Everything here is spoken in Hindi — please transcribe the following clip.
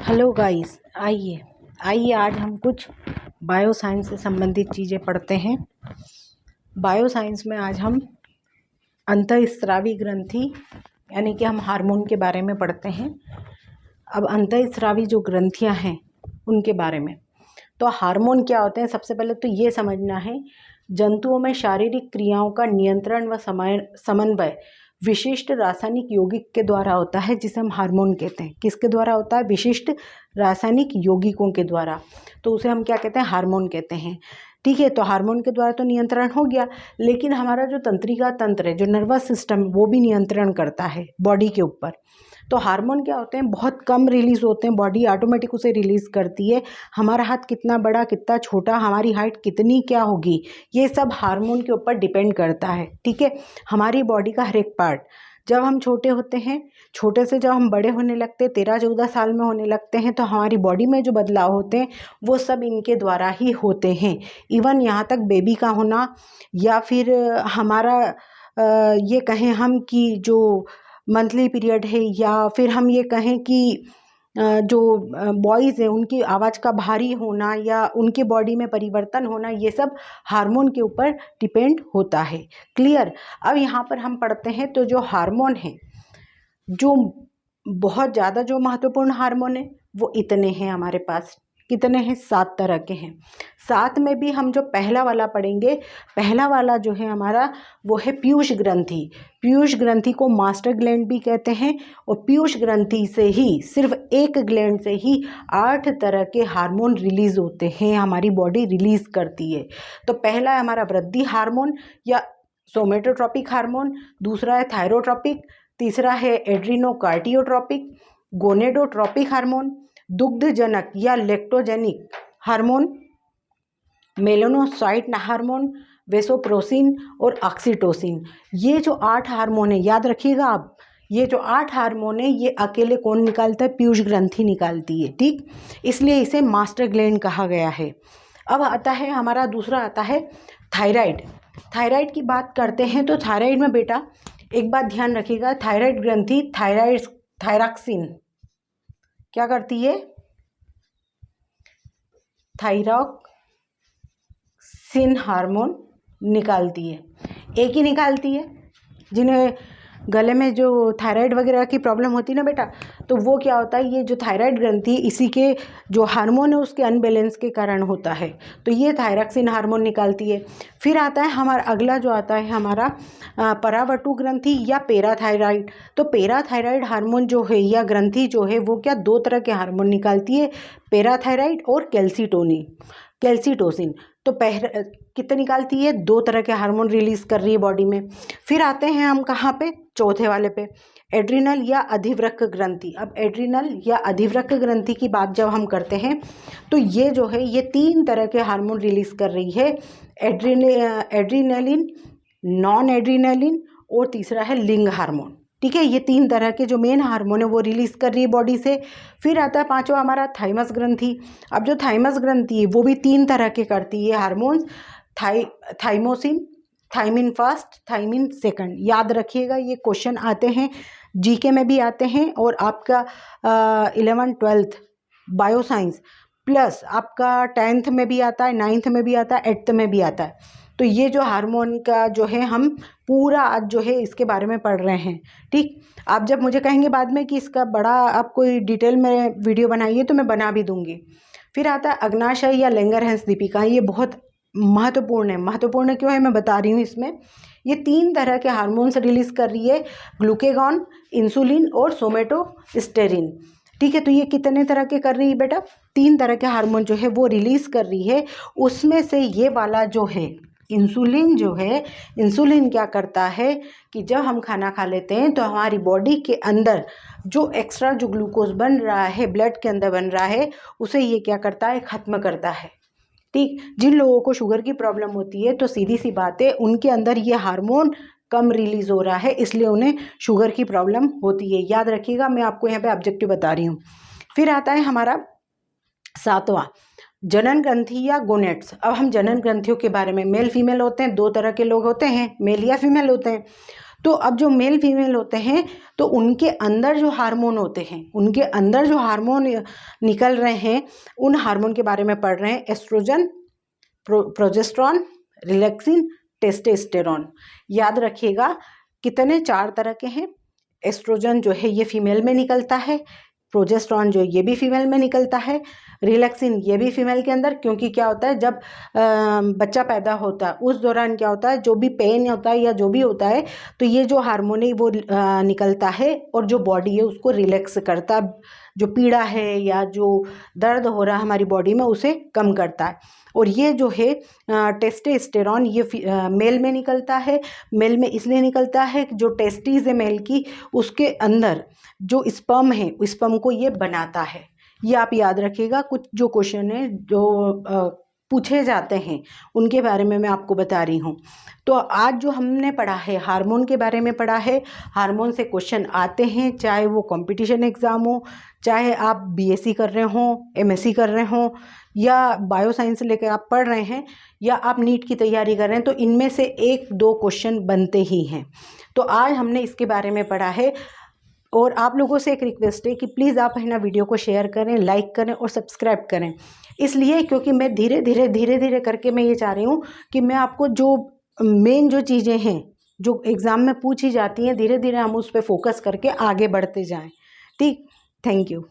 हेलो गाइस, आइए आइए आज हम कुछ बायो साइंस से संबंधित चीज़ें पढ़ते हैं। बायो साइंस में आज हम अंतःस्रावी ग्रंथि यानी कि हम हार्मोन के बारे में पढ़ते हैं। अब अंतःस्रावी जो ग्रंथियां हैं उनके बारे में, तो हार्मोन क्या होते हैं, सबसे पहले तो ये समझना है। जंतुओं में शारीरिक क्रियाओं का नियंत्रण व समन्वय विशिष्ट रासायनिक यौगिक के द्वारा होता है, जिसे हम हार्मोन कहते हैं। किसके द्वारा होता है? विशिष्ट रासायनिक यौगिकों के द्वारा, तो उसे हम क्या कहते हैं? हार्मोन कहते हैं। ठीक है, तो हार्मोन के द्वारा तो नियंत्रण हो गया, लेकिन हमारा जो तंत्रिका तंत्र है, जो नर्वस सिस्टम, वो भी नियंत्रण करता है बॉडी के ऊपर। तो हार्मोन क्या होते हैं? बहुत कम रिलीज होते हैं, बॉडी ऑटोमेटिक उसे रिलीज करती है। हमारा हाथ कितना बड़ा, कितना छोटा, हमारी हाइट कितनी क्या होगी, ये सब हार्मोन के ऊपर डिपेंड करता है। ठीक है, हमारी बॉडी का हर एक पार्ट, जब हम छोटे होते हैं, छोटे से जब हम बड़े होने लगते हैं, 13-14 साल में होने लगते हैं, तो हमारी बॉडी में जो बदलाव होते हैं वो सब इनके द्वारा ही होते हैं। इवन यहाँ तक बेबी का होना, या फिर हमारा ये कहें हम कि जो मंथली पीरियड है, या फिर हम ये कहें कि जो बॉयज़ हैं उनकी आवाज़ का भारी होना या उनके बॉडी में परिवर्तन होना, ये सब हार्मोन के ऊपर डिपेंड होता है। क्लियर? अब यहाँ पर हम पढ़ते हैं, तो जो हार्मोन है, जो बहुत ज़्यादा जो महत्वपूर्ण हार्मोन है वो इतने हैं हमारे पास। कितने हैं? 7 तरह के हैं। 7 में भी हम जो पहला वाला पढ़ेंगे, पहला वाला जो है हमारा, वो है पीयूष ग्रंथि। पीयूष ग्रंथि को मास्टर ग्लैंड भी कहते हैं, और पीयूष ग्रंथि से ही, सिर्फ एक ग्लैंड से ही 8 तरह के हार्मोन रिलीज होते हैं, हमारी बॉडी रिलीज करती है। तो पहला है हमारा वृद्धि हार्मोन या सोमेटोट्रॉपिक हार्मोन, दूसरा है थायरोट्रॉपिक, तीसरा है एड्रीनोकार्टियोट्रॉपिक, गोनेडोट्रॉपिक हार्मोन, दुग्धजनक या लेक्टोजेनिक हार्मोन, मेलानोसाइट हार्मोन, वेसोप्रोसिन और ऑक्सीटोसिन। ये जो 8 हार्मोन है, याद रखिएगा आप, ये जो 8 हार्मोन है, ये अकेले कौन निकालता है? पीयूष ग्रंथि निकालती है। ठीक, इसलिए इसे मास्टर ग्लैंड कहा गया है। अब आता है हमारा दूसरा, आता है थायराइड। थायराइड की बात करते हैं, तो थायराइड में बेटा एक बात ध्यान रखिएगा, थायराइड ग्रंथि थायरॉक्सिन क्या करती है? थायरॉक्सिन हार्मोन निकालती है। एक ही निकालती है। जिन्हें गले में जो थायराइड वगैरह की प्रॉब्लम होती है ना बेटा, तो वो क्या होता है, ये जो थायराइड ग्रंथि, इसी के जो हार्मोन है उसके अनबैलेंस के कारण होता है, तो ये थायरॉक्सिन हार्मोन निकालती है। फिर आता है हमारा अगला, जो आता है हमारा परावर्तु ग्रंथि या पैराथायराइड। तो पैराथायराइड हार्मोन जो है या ग्रंथि जो है, वो क्या 2 तरह के हार्मोन निकालती है, पैराथायराइड और कैल्सीटोसिन। तो कितने निकालती है? 2 तरह के हार्मोन रिलीज कर रही है बॉडी में। फिर आते हैं हम कहाँ पे? चौथे वाले पे, एड्रिनल या अधिवृक्क ग्रंथि। अब एड्रिनल या अधिवृक्क ग्रंथि की बात जब हम करते हैं, तो ये जो है, ये 3 तरह के हार्मोन रिलीज कर रही है, एड्रिनलिन, नॉन एड्रिनलिन, और तीसरा है लिंग हार्मोन। ठीक है, ये 3 तरह के जो मेन हार्मोन है वो रिलीज कर रही है बॉडी से। फिर आता है पांचवा हमारा थाइमस ग्रंथि। अब जो थाइमस ग्रंथि है वो भी 3 तरह के करती है hormones, thymosin, thymine first, thymine second. याद रखिएगा, ये क्वेश्चन आते हैं, जीके में भी आते हैं, और आपका 11th-12th बायो साइंस प्लस आपका 10th में भी आता है, 9th में भी आता है, 8th में भी आता है। तो ये जो हार्मोन का जो है, हम पूरा आज जो है इसके बारे में पढ़ रहे हैं। ठीक, आप जब मुझे कहेंगे बाद में कि इसका बड़ा आप कोई डिटेल में वीडियो बनाइए, तो मैं बना भी दूंगी। फिर आता है अग्नाशय या लैंगरहैंस दीपिका। ये बहुत महत्वपूर्ण है। महत्वपूर्ण क्यों है मैं बता रही हूँ। इसमें ये 3 तरह के हार्मोन्स रिलीज कर रही है, ग्लूकेगॉन, इंसुलिन और सोमेटोस्टेरिन। ठीक है, तो ये कितने तरह के कर रही है बेटा? 3 तरह के हार्मोन जो है वो रिलीज कर रही है। उसमें से ये वाला जो है इंसुलिन, जो है इंसुलिन क्या करता है कि जब हम खाना खा लेते हैं, तो हमारी बॉडी के अंदर जो एक्स्ट्रा जो ग्लूकोज बन रहा है, ब्लड के अंदर बन रहा है, उसे ये क्या करता है? खत्म करता है। ठीक, जिन लोगों को शुगर की प्रॉब्लम होती है, तो सीधी सी बात है, उनके अंदर ये हार्मोन कम रिलीज हो रहा है, इसलिए उन्हें शुगर की प्रॉब्लम होती है। याद रखिएगा, मैं आपको यहाँ पे ऑब्जेक्टिव बता रही हूँ। फिर आता है हमारा 7वां, जनन ग्रंथि या गोनेट्स। अब हम जनन ग्रंथियों के बारे में, मेल फीमेल होते हैं, 2 तरह के लोग होते हैं, मेल या फीमेल होते हैं। तो अब जो मेल फीमेल होते हैं तो उनके अंदर जो हार्मोन होते हैं, उनके अंदर जो हार्मोन निकल रहे हैं, उन हार्मोन के बारे में पढ़ रहे हैं। Estrogen, progesterone, relaxin, testosterone. याद रखिएगा कितने 4 तरह के हैं। एस्ट्रोजन जो है ये फीमेल में निकलता है, प्रोजेस्टेरॉन जो ये भी फीमेल में निकलता है, रिलैक्सिन ये भी फीमेल के अंदर, क्योंकि क्या होता है जब बच्चा पैदा होता है उस दौरान क्या होता है, जो भी पेन होता है या जो भी होता है तो ये जो हार्मोन है वो निकलता है और जो बॉडी है उसको रिलैक्स करता है, जो पीड़ा है या जो दर्द हो रहा है हमारी बॉडी में उसे कम करता है। और ये जो है टेस्टोस्टेरोन ये मेल में निकलता है। मेल में इसलिए निकलता है कि जो टेस्टिस है मेल की, उसके अंदर जो स्पर्म है स्पर्म को ये बनाता है। ये आप याद रखिएगा। कुछ जो क्वेश्चन है जो पूछे जाते हैं उनके बारे में मैं आपको बता रही हूँ। तो आज जो हमने पढ़ा है हार्मोन के बारे में पढ़ा है। हार्मोन से क्वेश्चन आते हैं, चाहे वो कंपटीशन एग्ज़ाम हो, चाहे आप बीएससी कर रहे हो, एमएससी कर रहे हो, या बायो साइंस लेकर आप पढ़ रहे हैं, या आप नीट की तैयारी कर रहे हैं, तो इनमें से 1-2 क्वेश्चन बनते ही हैं। तो आज हमने इसके बारे में पढ़ा है। और आप लोगों से एक रिक्वेस्ट है कि प्लीज़ आप है ना वीडियो को शेयर करें, लाइक करें और सब्सक्राइब करें। इसलिए क्योंकि मैं धीरे धीरे करके मैं ये चाह रही हूँ कि मैं आपको जो मेन जो चीज़ें हैं जो एग्ज़ाम में पूछी जाती हैं, धीरे धीरे हम उस पर फोकस करके आगे बढ़ते जाएं। ठीक, थैंक यू।